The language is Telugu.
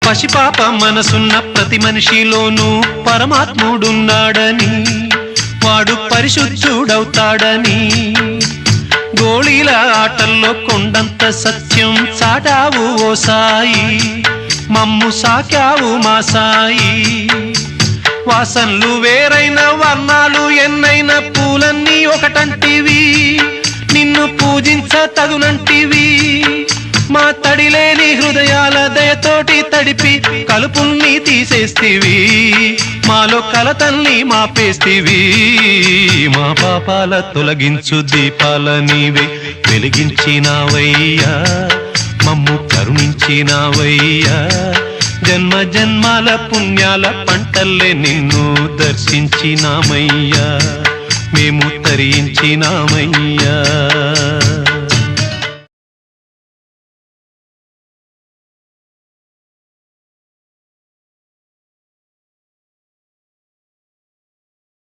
పసిపాప మనసున్న ప్రతి మనిషిలోనూ పరమాత్ముడున్నాడని, వాడు పరిశుద్ధుడవుతాడని, గోళీల ఆటల్లో కొండంత సత్యం చాటావు ఓ సాయి, మమ్ము సాకావు మా సాయి. వాసనలు వేరైన వర్ణాలు ఎన్నైన పూలన్నీ ఒకటంటివి, నిన్ను పూజించ తగునంటివి. మా తడిలేని హృదయాల దయతోటి తడిపి కలుపుల్ని తీసేస్తివి, మాలో కలతల్ని మాపేస్తివి. మా పాపాల తొలగించు దీపాల నీవే వెలిగించినావయ్యా, మమ్ము కరుణించినావయ్యా. జన్మ జన్మాల పుణ్యాల పంటల్లే నిన్ను దర్శించినామయ్యా, మేము తరించినామయ్యా.